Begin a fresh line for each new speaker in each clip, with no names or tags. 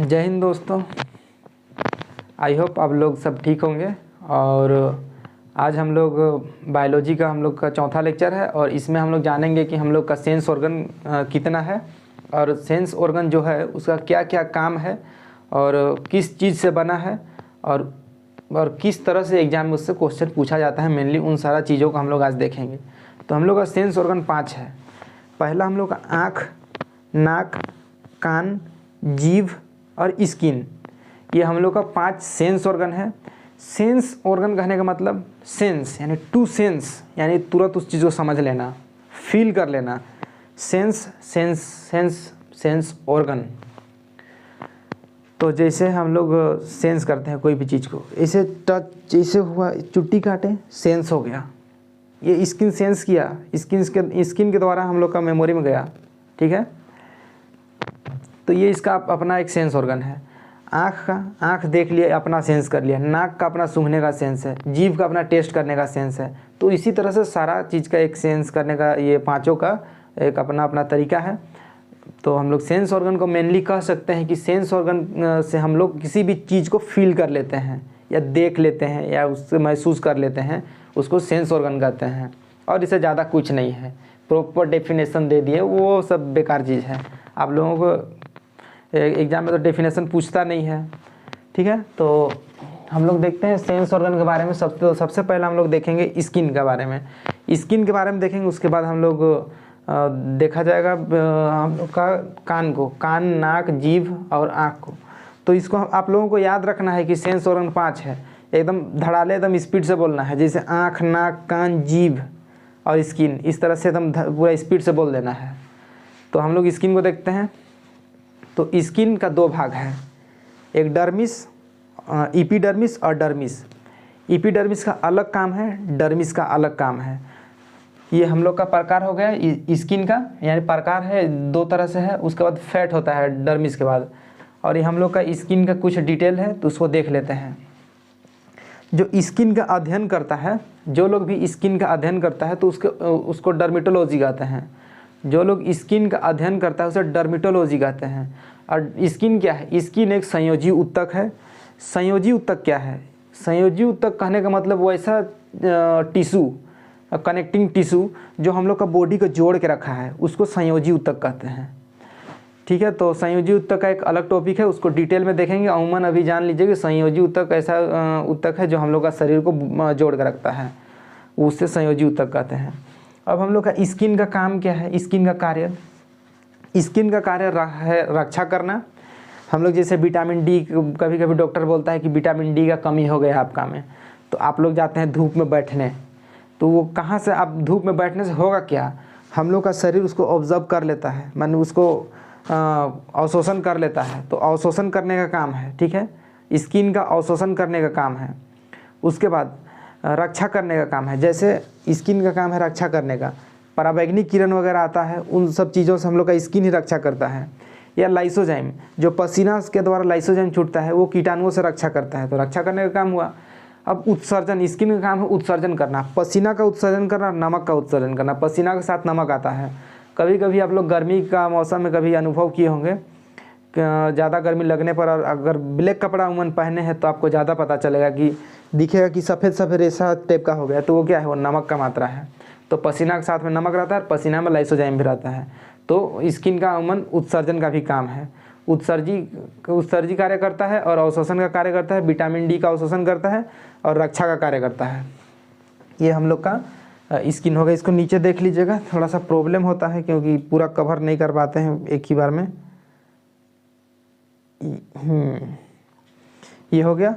जय हिंद दोस्तों। I hope आप लोग सब ठीक होंगे। और आज हम लोग बायोलॉजी का हम लोग का चौथा लेक्चर है और इसमें हम लोग जानेंगे कि हम लोग का सेंस ऑर्गन कितना है और सेंस ऑर्गन जो है उसका क्या क्या काम है और किस चीज़ से बना है और किस तरह से एग्ज़ाम में उससे क्वेश्चन पूछा जाता है। मेनली उन सारा चीज़ों को हम लोग आज देखेंगे। तो हम लोग का सेंस ऑर्गन 5 है। पहला हम लोग का आँख, नाक, कान, जीभ और स्किन, ये हम लोग का 5 सेंस ऑर्गन है। सेंस ऑर्गन कहने का मतलब सेंस यानी टू सेंस, यानी तुरंत उस चीज़ को समझ लेना, फील कर लेना। Sense sense sense sense organ. तो जैसे हम लोग सेंस करते हैं कोई भी चीज़ को, ऐसे टच, जैसे हुआ चुट्टी काटे सेंस हो गया। ये स्किन सेंस किया, स्किन के द्वारा हम लोग का मेमोरी में गया। ठीक है, तो ये इसका अपना एक सेंस ऑर्गन है। आँख देख लिया, अपना सेंस कर लिया। नाक का अपना सूंघने का सेंस है। जीभ का अपना टेस्ट करने का सेंस है। तो इसी तरह से सारा चीज़ का एक सेंस करने का, ये पांचों का एक अपना अपना तरीका है। तो हम लोग सेंस ऑर्गन को मेनली कह सकते हैं कि सेंस ऑर्गन से हम लोग किसी भी चीज़ को फील कर लेते हैं या देख लेते हैं या उससे महसूस कर लेते हैं, उसको सेंस ऑर्गन कहते हैं। और इससे ज़्यादा कुछ नहीं है। प्रॉपर डेफिनेशन दे दिए, वो सब बेकार चीज़ है। आप लोगों को एग्जाम में तो डेफिनेशन पूछता नहीं है। ठीक है, तो हम लोग देखते हैं सेंस ऑर्गन के बारे में। सबसे पहले हम लोग देखेंगे स्किन के बारे में। स्किन के बारे में देखेंगे, उसके बाद हम लोग देखा जाएगा हम लोग का कान को, कान, नाक, जीभ और आँख को। तो इसको आप लोगों को याद रखना है कि सेंस ऑर्गन 5 है। एकदम धड़ाले, एकदम स्पीड से बोलना है। जैसे आँख, नाक, कान, जीभ और स्किन, इस तरह से एकदम पूरा स्पीड से बोल देना है। तो हम लोग स्किन को देखते हैं। तो स्किन का 2 भाग है, एक डर्मिस, इपीडर्मिस और डर्मिस। इपीडर्मिस का अलग काम है, डर्मिस का अलग काम है। ये हम लोग का प्रकार हो गया स्किन का, यानी प्रकार है 2 तरह से है। उसके बाद फैट होता है डर्मिस के बाद। और ये हम लोग का स्किन का कुछ डिटेल है, तो उसको देख लेते हैं। जो स्किन का अध्ययन करता है, जो लोग भी स्किन का अध्ययन करता है तो उसको डर्मेटोलॉजी कहते हैं। जो लोग स्किन का अध्ययन करता है उसे डर्मेटोलॉजी कहते हैं। और स्किन क्या है? स्किन एक संयोजी ऊतक है। संयोजी ऊतक क्या है? संयोजी ऊतक कहने का मतलब वैसा टिश्यू, कनेक्टिंग टिश्यू जो हम लोग का बॉडी को जोड़ के रखा है, उसको संयोजी ऊतक कहते हैं। ठीक है, तो संयोजी ऊतक का एक अलग टॉपिक है, उसको डिटेल में देखेंगे। अमूमन अभी जान लीजिए कि संयोजी ऊतक ऐसा ऊतक है जो हम लोग का शरीर को जोड़ कर रखता है, उससे संयोजी ऊतक कहते हैं। अब हम लोग का स्किन का काम क्या है? स्किन का कार्य, स्किन का कार्य है रक्षा करना। हम लोग जैसे विटामिन डी, कभी कभी डॉक्टर बोलता है कि विटामिन डी का कमी हो गया आपका में, तो आप लोग जाते हैं धूप में बैठने। तो वो कहाँ से, आप धूप में बैठने से होगा क्या? हम लोग का शरीर उसको ऑब्जर्व कर लेता है, माने उसको अवशोषण कर लेता है। तो अवशोषण करने का काम है। ठीक है, स्किन का अवशोषण करने का काम है। उसके बाद रक्षा करने का काम है। जैसे स्किन का काम है रक्षा करने का, पराबैंगनी किरण वगैरह आता है, उन सब चीज़ों से हम लोग का स्किन ही रक्षा करता है। या लाइसोजाइम, जो पसीना के द्वारा लाइसोजाइम छूटता है, वो कीटाणुओं से रक्षा करता है, तो रक्षा करने का काम हुआ। अब उत्सर्जन, स्किन का काम है उत्सर्जन करना, पसीना का उत्सर्जन करना, नमक का उत्सर्जन करना। पसीना के साथ नमक आता है। कभी कभी आप लोग गर्मी का मौसम में कभी अनुभव किए होंगे, ज़्यादा गर्मी लगने पर और अगर ब्लैक कपड़ा उमन पहने हैं तो आपको ज़्यादा पता चलेगा कि दिखेगा कि सफ़ेद सफ़ेद रेशा टाइप का हो गया, तो वो क्या है? वो नमक का मात्रा है। तो पसीना के साथ में नमक रहता है, पसीना में लाइसोजाइम भी रहता है। तो स्किन का अमूमन उत्सर्जन का भी काम है। उत्सर्जी कार्य करता है और अवशोषण का कार्य करता है। विटामिन डी का अवशोषण करता है और रक्षा का कार्य करता है। ये हम लोग का स्किन होगा। इसको नीचे देख लीजिएगा, थोड़ा सा प्रॉब्लम होता है क्योंकि पूरा कवर नहीं कर पाते हैं एक ही बार में। ये हो गया,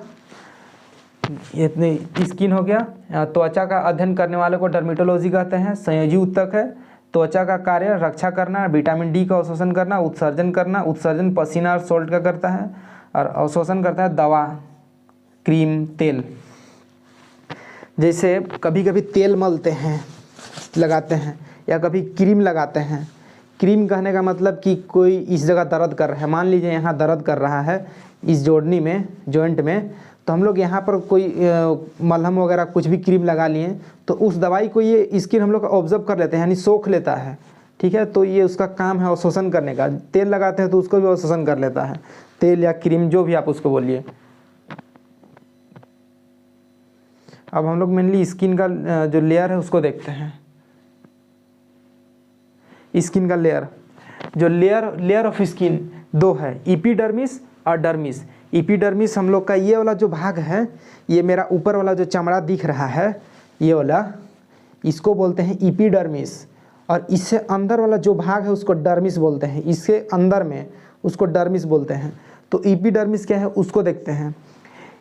ये इतने स्किन हो गया। त्वचा का अध्ययन करने वाले को डर्मेटोलॉजी कहते हैं। संयोजी ऊतक है। त्वचा का कार्य रक्षा करना, विटामिन डी का अवशोषण करना, उत्सर्जन करना। उत्सर्जन पसीना और सॉल्ट का करता है और अवशोषण करता है दवा, क्रीम, तेल। जैसे कभी कभी तेल मलते हैं, लगाते हैं, या कभी क्रीम लगाते हैं। क्रीम कहने का मतलब कि कोई इस जगह दर्द कर रहा है, मान लीजिए यहाँ दर्द कर रहा है इस जोड़नी में, जॉइंट में, तो हम लोग यहाँ पर कोई मलहम वगैरह कुछ भी क्रीम लगा लिए, तो उस दवाई को ये स्किन हम लोग ऑब्जर्व कर लेते हैं, यानी सोख लेता है। ठीक है, तो ये उसका काम है अवशोषण करने का। तेल लगाते हैं तो उसको भी अवशोषण कर लेता है। तेल या क्रीम, जो भी आप उसको बोलिए। अब हम लोग मेनली स्किन का जो लेयर है उसको देखते हैं। स्किन का लेयर, जो लेयर ऑफ स्किन दो है, एपिडर्मिस और डर्मिस। एपिडर्मिस हम लोग का ये वाला जो भाग है, ये मेरा ऊपर वाला जो चमड़ा दिख रहा है ये वाला, इसको बोलते हैं एपिडर्मिस। और इससे अंदर वाला जो भाग है उसको डर्मिस बोलते हैं, इसके अंदर में उसको डर्मिस बोलते हैं। तो एपिडर्मिस क्या है उसको देखते हैं।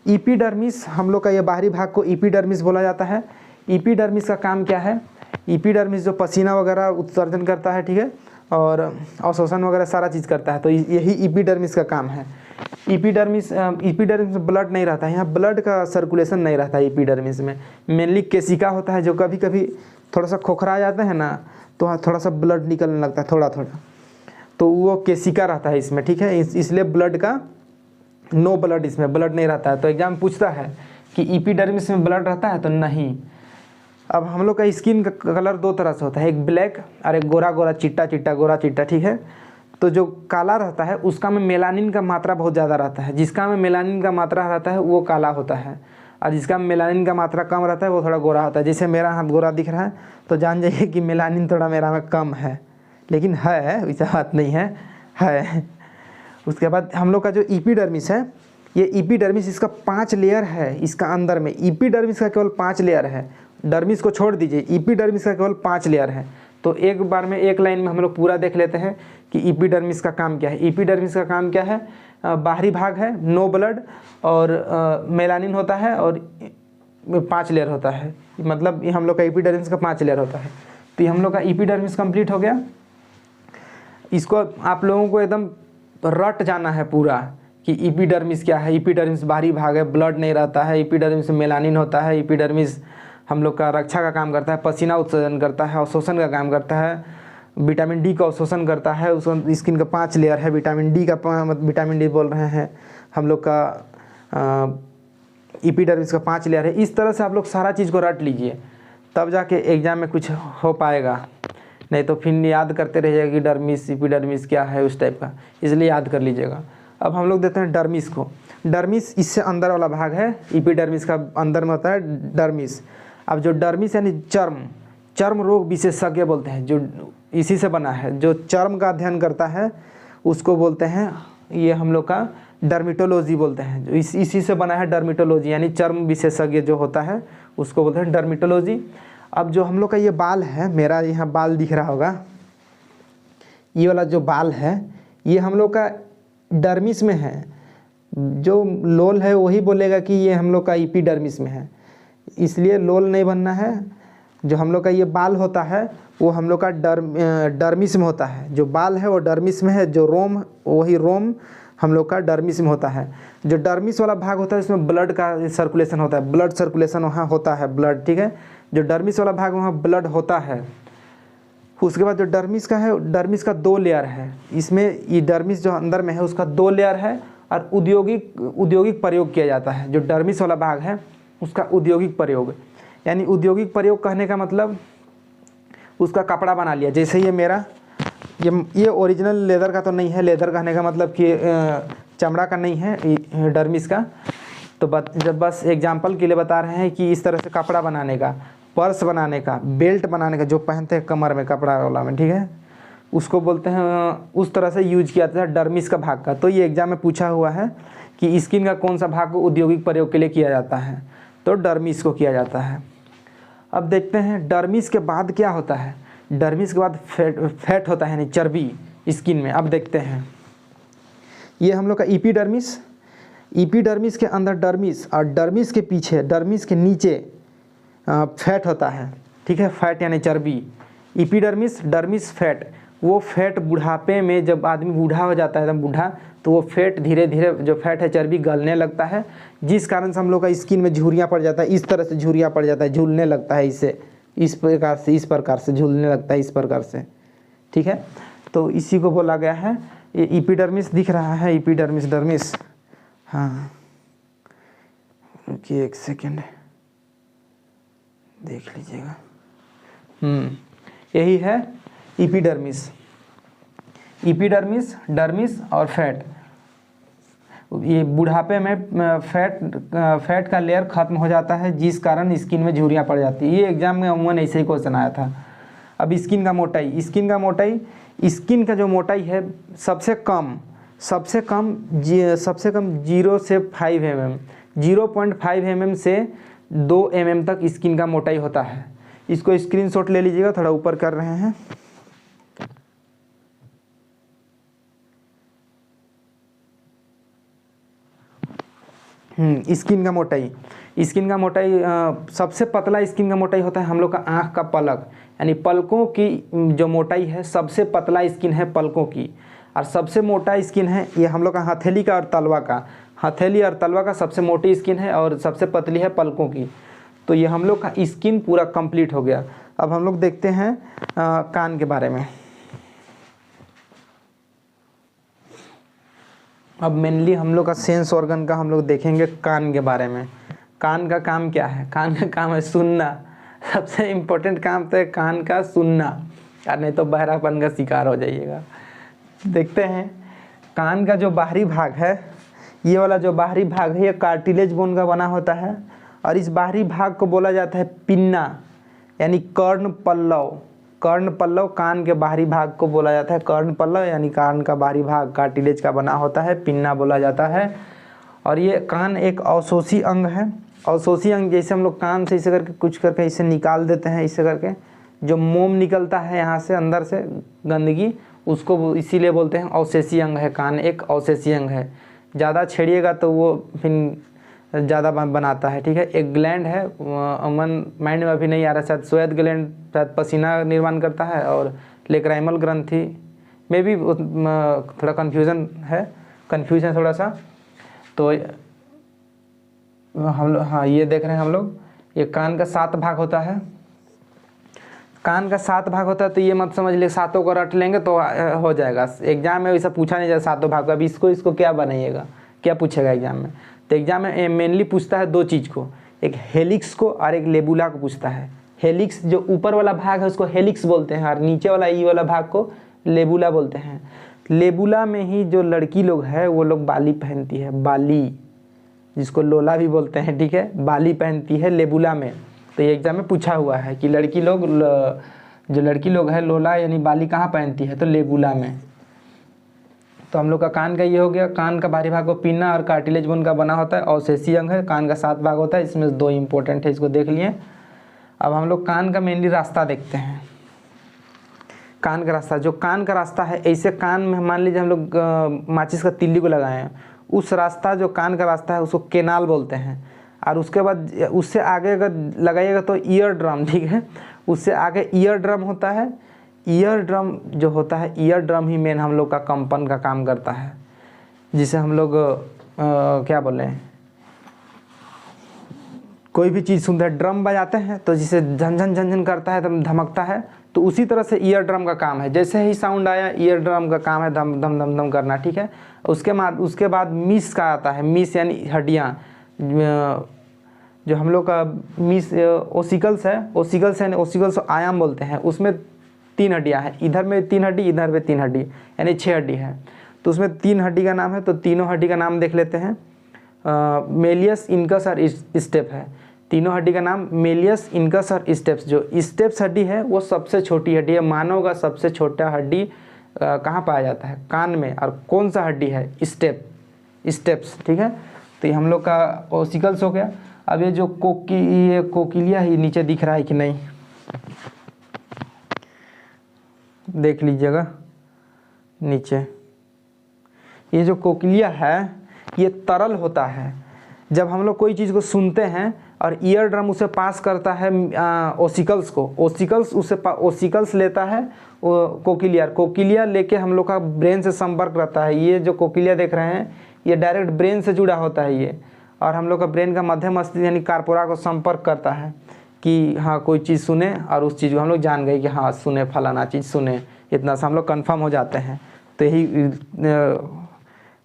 एपिडर्मिस हम लोग का ये बाहरी भाग को एपिडर्मिस बोला जाता है। एपिडर्मिस का काम क्या है? एपिडर्मिस जो पसीना वगैरह उत्सर्जन करता है, ठीक है, और अवशोषण वगैरह सारा चीज़ करता है, तो यही एपिडर्मिस का काम है। एपिडर्मिस में ब्लड नहीं रहता है, यहाँ ब्लड का सर्कुलेशन नहीं रहता है एपिडर्मिस में। मेनली केसिका होता है, जो कभी कभी थोड़ा सा खोखरा जाता है ना, तो थोड़ा सा ब्लड निकलने लगता है थोड़ा थोड़ा, तो वो केसिका रहता है इसमें, ठीक है। इसलिए ब्लड का नो ब्लड, इसमें ब्लड नहीं रहता है। तो एग्जाम पूछता है कि एपिडर्मिस में ब्लड रहता है, तो नहीं। अब हम लोग का स्किन का कलर दो तरह से होता है, एक ब्लैक और एक गोरा गोरा चिट्टा चिट्टा गोरा चिट्टा, ठीक है। तो जो काला रहता है उसका में मेलानिन का मात्रा बहुत ज़्यादा रहता है, जिसका में मेलानिन का मात्रा रहता है वो काला होता है, और जिसका में मेलानिन का मात्रा कम रहता है वो थोड़ा गोरा होता है। जैसे मेरा हाथ गोरा दिख रहा है तो जान जाइए कि मेलानिन थोड़ा मेरा में कम है, लेकिन है, ऐसा बात नहीं है। उसके बाद हम लोग का जो एपिडर्मिस है, ये एपिडर्मिस इसका 5 लेयर है, इसका अंदर में एपिडर्मिस का केवल 5 लेयर है। डर्मिस को छोड़ दीजिए, एपिडर्मिस का केवल 5 लेयर है। तो एक बार में एक लाइन में हम लोग पूरा देख लेते हैं कि एपिडर्मिस का काम क्या है। एपिडर्मिस का काम क्या है? बाहरी भाग है, नो ब्लड, और मेलानिन होता है, और 5 लेयर होता है, मतलब ये हम लोग का एपिडर्मिस का 5 लेयर होता है। तो ये हम लोग का एपिडर्मिस कंप्लीट हो गया। इसको आप लोगों को एकदम रट जाना है पूरा कि एपिडर्मिस क्या है। एपिडर्मिस बाहरी भाग है, ब्लड नहीं रहता है, एपिडर्मिस में मेलानिन होता है, एपिडर्मिस हम लोग का रक्षा का काम करता है, पसीना उत्सर्जन करता है, अवशोषण का काम करता है, विटामिन डी का अवशोषण करता है। उसको स्किन का 5 लेयर है, विटामिन डी बोल रहे हैं हम लोग का, एपिडर्मिस का 5 लेयर है। इस तरह से आप लोग सारा चीज़ को रट लीजिए, तब जाके एग्जाम में कुछ हो पाएगा, नहीं तो फिर याद करते रहिएगा कि डर्मिस एपिडर्मिस क्या है उस टाइप का, इसलिए याद कर लीजिएगा। अब हम लोग देते हैं डर्मिस को। डर्मिस इससे अंदर वाला भाग है, एपिडर्मिस का अंदर में होता है डर्मिस। अब जो डर्मिस यानी चर्म रोग विशेषज्ञ बोलते हैं, जो इसी से बना है, जो चर्म का अध्ययन करता है उसको बोलते हैं, ये हम लोग का डर्मिटोलॉजी बोलते हैं। जो इसी से बना है डर्मिटोलॉजी, यानी चर्म विशेषज्ञ जो होता है उसको बोलते हैं डर्मिटोलॉजी। अब जो हम लोग का ये बाल है, मेरा यहाँ बाल दिख रहा होगा, ये वाला जो बाल है ये हम लोग का डर्मिस में है। जो लोल है वही बोलेगा कि ये हम लोग का एपिडर्मिस में है, इसलिए लोल नहीं बनना है। जो हम लोग का ये बाल होता है वो हम लोग का डर्मिस में होता है। जो बाल है वो डर्मिस में है, जो रोम वही रोम हम लोग का डर्मिस में होता है। जो डर्मिस वाला भाग होता है इसमें ब्लड का सर्कुलेशन होता है, ब्लड सर्कुलेशन वहाँ होता है, ब्लड, ठीक है। जो डर्मिस वाला भाग वहाँ ब्लड होता है। उसके बाद जो डर्मिस का है, डर्मिस का 2 लेयर है, इसमें ये डर्मिस जो अंदर में है उसका 2 लेयर है, और औद्योगिक प्रयोग किया जाता है। जो डर्मिस वाला भाग है उसका औद्योगिक प्रयोग, यानी औद्योगिक प्रयोग कहने का मतलब उसका कपड़ा बना लिया। जैसे ये मेरा ये ओरिजिनल लेदर का तो नहीं है, लेदर कहने का मतलब कि चमड़ा का नहीं है डर्मिस का, तो जब बस एग्जाम्पल के लिए बता रहे हैं कि इस तरह से कपड़ा बनाने का, पर्स बनाने का, बेल्ट बनाने का, जो पहनते हैं कमर में कपड़ा वाला में, ठीक है, उसको बोलते हैं, उस तरह से यूज किया जाता है डर्मिस का भाग का। तो ये एग्जाम में पूछा हुआ है कि स्किन का कौन सा भाग औद्योगिक प्रयोग के लिए किया जाता है, तो डर्मिस को किया जाता है। अब देखते हैं डर्मिस के बाद क्या होता है। डर्मिस के बाद फैट होता है, यानी चर्बी स्किन में। अब देखते हैं, ये हम लोग का एपिडर्मिस के अंदर डर्मिस, और डर्मिस के पीछे, डर्मिस के नीचे फैट होता है, ठीक है। फैट यानी चर्बी, एपिडर्मिस, डर्मिस, फैट। वो फैट बुढ़ापे में, जब आदमी बूढ़ा हो जाता है एकदम बूढ़ा, तो वो फैट धीरे धीरे, जो फैट है चर्बी, गलने लगता है, जिस कारण से हम लोग का स्किन में झुर्रियाँ पड़ जाता है। इस तरह से झुर्रियाँ पड़ जाता है, झूलने लगता है, इससे इस प्रकार से झूलने लगता है, इस प्रकार से, ठीक है। तो इसी को बोला गया है, ये एपिडर्मिस दिख रहा है, एपिडर्मिस, डर्मिस, हाँ, रुकिए एक सेकेंड देख लीजिएगा। यही है एपिडर्मिस, डर्मिस और फैट। ये बुढ़ापे में फैट का लेयर ख़त्म हो जाता है, जिस कारण स्किन में झुर्रियाँ पड़ जाती है। ये एग्जाम में अमूमन ऐसे ही क्वेश्चन आया था। अब स्किन का मोटाई, स्किन का जो मोटाई है सबसे कम 0 से 5 mm, 0.5 mm से 2 mm तक स्किन का मोटाई होता है। इसको स्क्रीनशॉट ले लीजिएगा, थोड़ा ऊपर कर रहे हैं। स्किन का मोटाई सबसे पतला स्किन का मोटाई होता है हम लोग का आँख का पलक, यानी पलकों की जो मोटाई है सबसे पतला स्किन है पलकों की, और सबसे मोटा स्किन है ये हम लोग का हथेली का और तलवा का। हथेली और तलवा का सबसे मोटी स्किन है और सबसे पतली है पलकों की। तो ये हम लोग का स्किन पूरा कंप्लीट हो गया। अब हम लोग देखते हैं कान के बारे में। अब मेनली हम लोग का सेंस ऑर्गन का हम लोग देखेंगे कान के बारे में। कान का काम क्या है? कान का काम है सुनना। सबसे इम्पोर्टेंट काम तो है कान का सुनना, और नहीं तो बहरापन का शिकार हो जाइएगा। देखते हैं कान का जो बाहरी भाग है, ये वाला जो बाहरी भाग है ये कार्टिलेज बोन का बना होता है, और इस बाहरी भाग को बोला जाता है पिन्ना, यानी कर्ण पल्लव। कान के बाहरी भाग को बोला जाता है कर्ण पल्लव, यानी कान का बाहरी भाग कार्टिलेज का बना होता है, पिन्ना बोला जाता है। और ये कान एक अवशोषी अंग है। अवशोषी अंग जैसे हम लोग कान से इसे करके कुछ करके इसे निकाल देते हैं, इसे करके जो मोम निकलता है यहाँ से अंदर से गंदगी, उसको इसीलिए बोलते हैं अवशेषी अंग है। कान एक अवशेषी अंग है, ज़्यादा छेड़िएगा तो वो फिर ज़्यादा बनाता है। ठीक है, एक ग्लैंड है, अमन माइंड में अभी नहीं आ रहा, शायद स्वेद ग्लैंड शायद पसीना निर्माण करता है, और लेक्राइमल ग्रंथि में भी थोड़ा कन्फ्यूज़न है थोड़ा सा। तो हम लोग हाँ ये देख रहे हैं हम लोग, ये कान का 7 भाग होता है। कान का 7 भाग होता है, तो ये मत समझ ले 7 को रट लेंगे तो हो जाएगा। एग्जाम में वैसा पूछा नहीं जाता 7 भाग का। अब इसको क्या बनाइएगा, क्या पूछेगा एग्जाम में? तो एग्जाम में मेनली पूछता है 2 चीज़ को, एक हेलिक्स को और एक लेबुला को पूछता है। हेलिक्स जो ऊपर वाला भाग है उसको हेलिक्स बोलते हैं, और नीचे वाला ई वाला भाग को लेबुला बोलते हैं। लेबुला में ही जो लड़की लोग है वो लोग बाली पहनती है, बाली, जिसको लोला भी बोलते हैं। ठीक है, बाली पहनती है लेबुला में। तो ये एग्जाम में पूछा हुआ है कि लड़की लोग है लोला यानी बाली कहाँ पहनती है, तो लेबुला में। तो हम लोग का कान का ये हो गया। कान का बाहरी भाग को पिन्ना और कार्टिलेज बोन का बना होता है, अवशेषी अंग है। कान का 7 भाग होता है, इसमें 2 इंपॉर्टेंट है, इसको देख लिए। अब हम लोग कान का मेनली रास्ता देखते हैं। कान का रास्ता, जो कान का रास्ता है, ऐसे कान में मान लीजिए हम लोग माचिस का तिल्ली को लगाए हैं, उस रास्ता जो कान का रास्ता है उसको केनाल बोलते हैं। और उसके बाद उससे आगे अगर लगाइएगा तो ईयर ड्रम। ठीक है, उससे आगे ईयर ड्रम होता है। ईयर ड्रम जो होता है, ईयर ड्रम ही मेन हम लोग का कंपन का काम करता है, जिसे हम लोग क्या बोले, कोई भी चीज़ सुनते हैं, ड्रम बजाते हैं तो जिसे झनझन झनझन करता है, दम धमकता है, तो उसी तरह से ईयर ड्रम का काम है। जैसे ही साउंड आया, ईयर ड्रम का काम है धम धम धम धम करना। ठीक है, उसके बाद मीस का आता है। मीस यानी हड्डियाँ, जो हम लोग का मीस ओसिकल्स है, ओसिकल्स आयाम बोलते हैं। उसमें 3 हड्डियाँ हैं, इधर में 3 हड्डी, इधर में 3 हड्डी, यानी 6 हड्डी है। तो उसमें 3 हड्डी का नाम है, तो तीनों हड्डी का नाम देख लेते हैं। मेलियस, इनकस और स्टेप है। तीनों हड्डी का नाम मेलियस, इनकस और स्टेप्स। जो स्टेप्स हड्डी है वो सबसे छोटी हड्डी है। मानव का सबसे छोटा हड्डी कहाँ पाया जाता है? कान में। और कौन सा हड्डी है? स्टेप्स। ठीक है, तो ये हम लोग का ओसिकल्स हो गया। अब ये जो कोकिलिया ही नीचे दिख रहा है कि नहीं, देख लीजिएगा नीचे। ये जो कोकिलिया है ये तरल होता है। जब हम लोग कोई चीज़ को सुनते हैं और ईयर ड्रम उसे पास करता है ओसिकल्स को, ओसिकल्स लेता है कोकिलिया लेके हम लोग का ब्रेन से संपर्क रहता है। ये जो कोकिलिया देख रहे हैं ये डायरेक्ट ब्रेन से जुड़ा होता है ये, और हम लोग का ब्रेन का मध्य मस्तिष्क यानी कार्पोरा को संपर्क करता है कि हाँ कोई चीज़ सुने, और उस चीज़ को हम लोग जान गए कि हाँ सुने, फलाना चीज़ सुने, इतना सा हम लोग कन्फर्म हो जाते हैं। तो यही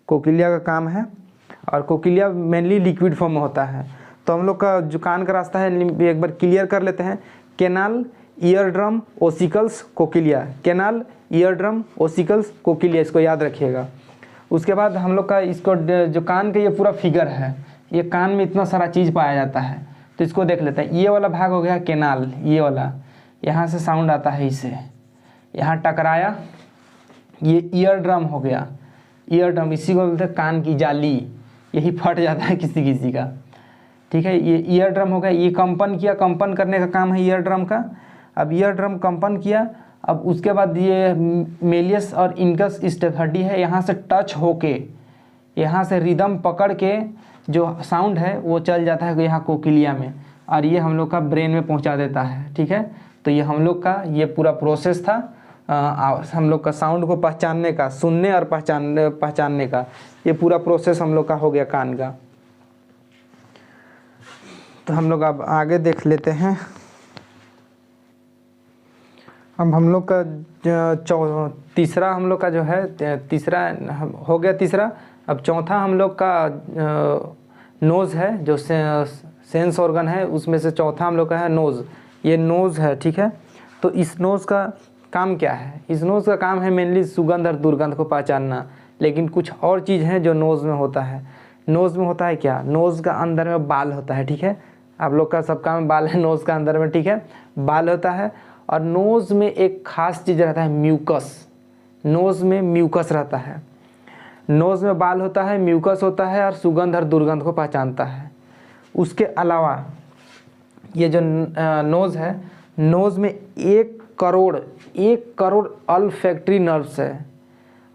कोकिलिया का काम है। और कोकिलिया मेनली लिक्विड फॉर्म में होता है। तो हम लोग का जो कान का रास्ता है एक बार क्लियर कर लेते हैं। Canal, ear drum, ossicles, cochlea. Canal, ear drum, ossicles, cochlea, इसको याद रखिएगा। उसके बाद हम लोग का इसको जो कान का ये पूरा फिगर है, ये कान में इतना सारा चीज़ पाया जाता है, तो इसको देख लेते हैं। ये वाला भाग हो गया केनाल, ये वाला, यहाँ से साउंड आता है इसे, यहाँ टकराया, ये ईयर ड्रम हो गया, ईयर ड्रम, इसी को बोलते हैं कान की जाली, यही फट जाता है किसी किसी का, ठीक है। ये ईयर ड्रम हो गया, ये कंपन किया, कंपन करने का काम है ईयर ड्रम का। अब ईयर ड्रम कंपन किया, अब उसके बाद ये मेलियस और इनकस स्टेफर्डी है, यहाँ से टच होके, यहाँ से रिदम पकड़ के जो साउंड है वो चल जाता है यहाँ कोकिलिया में, और ये हम लोग का ब्रेन में पहुँचा देता है, ठीक है। तो ये हम लोग का ये पूरा प्रोसेस था हम लोग का साउंड को पहचानने का, सुनने और पहचानने का, ये पूरा प्रोसेस हम लोग का हो गया कान का। तो हम लोग अब आगे देख लेते हैं। अब हम लोग का तीसरा हम लोग का जो है, तीसरा हो गया तीसरा। अब चौथा हम लोग का नोज़ है, जो सेंस ऑर्गन है, उसमें से चौथा हम लोग का है नोज़। ये नोज़ है, ठीक है। तो इस नोज़ का काम क्या है? इस नोज़ का काम है मेनली सुगंध और दुर्गंध को पहचानना, लेकिन कुछ और चीज़ है जो नोज़ में होता है। नोज़ में होता है क्या? नोज़ का अंदर में बाल होता है, ठीक है। आप लोग का सबका में बाल है नोज़ का अंदर में, ठीक है, बाल होता है। और नोज़ में एक ख़ास चीज़ रहता है, म्यूकस। नोज़ में म्यूकस रहता है, नोज़ में बाल होता है, म्यूकस होता है, और सुगंध और दुर्गंध को पहचानता है। उसके अलावा ये जो नोज़ है, नोज़ में 1 करोड़ अल्फैक्टरी नर्व्स है।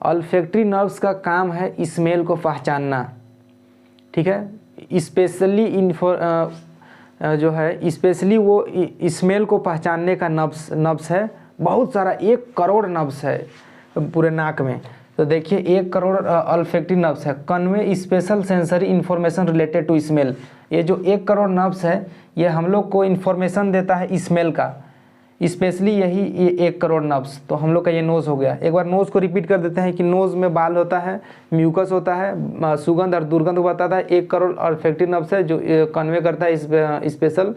अल्फैक्टरी नर्व्स का काम है स्मेल को पहचानना, ठीक है। स्पेशली वो स्मेल को पहचानने का नब्स है, बहुत सारा 1 करोड़ नब्स है पूरे नाक में। तो देखिए 1 करोड़ अल्फैक्टरी नर्व्स है, convey special sensory information related to smell. ये जो 1 करोड़ नर्व्स है, ये हम लोग को इन्फॉर्मेशन देता है स्मेल का, स्पेशली यही ये 1 करोड़ नर्व्स। तो हम लोग का ये नोज़ हो गया। एक बार नोज़ को रिपीट कर देते हैं कि नोज़ में बाल होता है, म्यूकस होता है, सुगंध और दुर्गंध को बताता है, 1 करोड़ अल्फैक्टरी नर्व्स है जो कन्वे करता है स्पेशल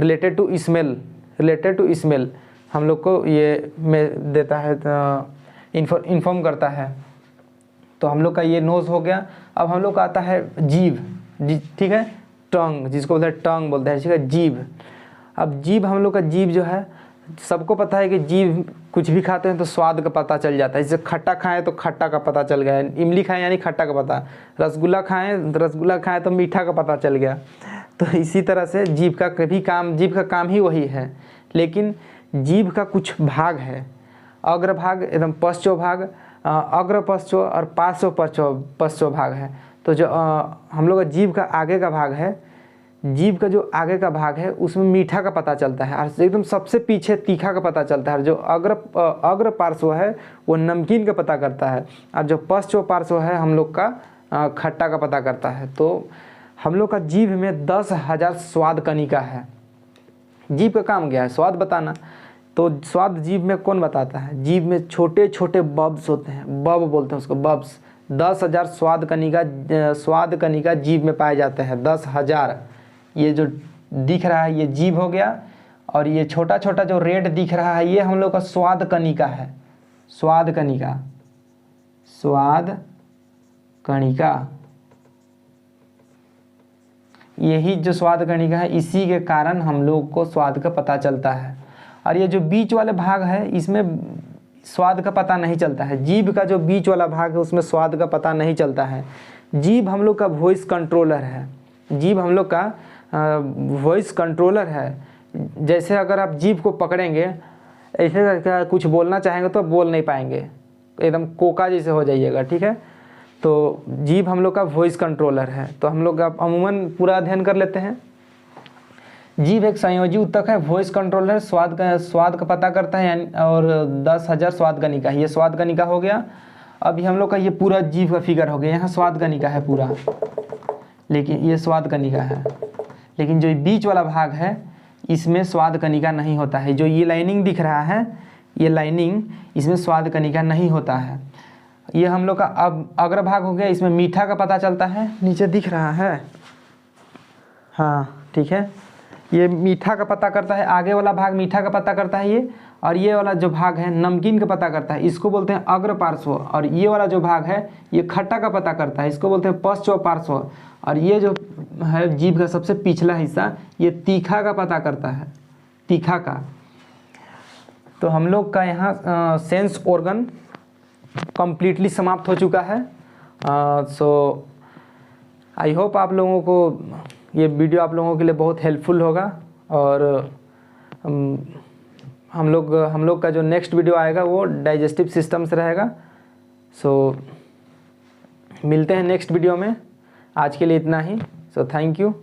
रिलेटेड टू स्मेल, हम लोग को ये में देता है, इन्फॉर्म करता है। तो हम लोग का ये नोज़ हो गया। अब हम लोग का आता है जीभ, ठीक है, टंग, जिसको बोलते हैं टंग बोलते हैं, ठीक है, जीभ। अब जीभ हम लोग का जीभ जो है, सबको पता है कि जीभ कुछ भी खाते हैं तो स्वाद का पता चल जाता है। जैसे खट्टा खाएं तो खट्टा का पता चल गया, इमली खाएं यानी खट्टा का पता, रसगुल्ला खाएं तो मीठा का पता चल गया। तो इसी तरह से जीभ का काम ही वही है। लेकिन जीभ का कुछ भाग है, अग्रभाग, एकदम पश्चो भाग, अग्र पश्चो और पार्श्व पश्चो भाग है। तो जो हम लोग का जीभ का आगे का भाग है, जीभ का जो आगे का भाग है उसमें मीठा का पता चलता है, और एकदम सबसे पीछे तीखा का पता चलता है। जो अग्र पार्श्व है वो नमकीन का पता करता है, और जो पश्चो पार्श्व है हम लोग का खट्टा का पता करता है। तो हम लोग का जीभ में 10,000 स्वाद कणिका है। जीभ का काम क्या है? स्वाद बताना। तो स्वाद जीभ में कौन बताता है? जीभ में छोटे छोटे बब्स होते हैं, बब बोलते हैं उसको, बब्स। 10,000 स्वाद कणिका जीभ में पाए जाते हैं, 10,000। ये जो दिख रहा है ये जीभ हो गया, और ये छोटा छोटा जो रेड दिख रहा है ये हम लोग का स्वाद कणिका है, स्वाद कणिका। यही जो स्वाद कणिका है, इसी के कारण हम लोग को स्वाद का पता चलता है। और ये जो बीच वाले भाग है इसमें स्वाद का पता नहीं चलता है। जीभ का जो बीच वाला भाग है उसमें स्वाद का पता नहीं चलता है। जीभ हम लोग का वॉइस कंट्रोलर है, जीभ हम लोग का वॉइस कंट्रोलर है। जैसे अगर आप जीभ को पकड़ेंगे ऐसे क्या कुछ बोलना चाहेंगे तो बोल नहीं पाएंगे, एकदम कोका जैसे हो जाइएगा, ठीक है। तो जीभ हम लोग का वॉइस कंट्रोलर है। तो हम लोग अब अमूमन पूरा अध्ययन कर लेते हैं। जीभ एक संयोजी ऊतक है, वॉइस कंट्रोलर, स्वाद का पता करता है, यानी और 10,000 स्वाद कणिका, ये स्वाद कणिका हो गया। अभी हम लोग का ये पूरा जीभ का फिगर हो गया, यहाँ स्वाद कणिका है पूरा, लेकिन ये स्वाद कणिका है, लेकिन जो बीच वाला भाग है इसमें स्वाद कणिका नहीं होता है। जो ये लाइनिंग दिख रहा है, ये लाइनिंग, इसमें स्वाद कणिका नहीं होता है। ये हम लोग का अब अग्रभाग हो गया, इसमें मीठा का पता चलता है, नीचे दिख रहा है, हाँ ठीक है। ये मीठा का पता करता है, आगे वाला भाग मीठा का पता करता है ये, और ये वाला जो भाग है नमकीन का पता करता है, इसको बोलते हैं अग्र पार्श्व। और ये वाला जो भाग है ये खट्टा का पता करता है, इसको बोलते हैं पश्च पार्श्व। और ये जो है जीभ का सबसे पिछला हिस्सा, ये तीखा का पता करता है, तीखा का। तो हम लोग का यहाँ सेंस ऑर्गन कंप्लीटली समाप्त हो चुका है। सो आई होप आप लोगों को ये वीडियो आप लोगों के लिए बहुत हेल्पफुल होगा। और हम लोग का जो नेक्स्ट वीडियो आएगा वो डाइजेस्टिव सिस्टम से रहेगा। सो मिलते हैं नेक्स्ट वीडियो में। आज के लिए इतना ही। So thank you.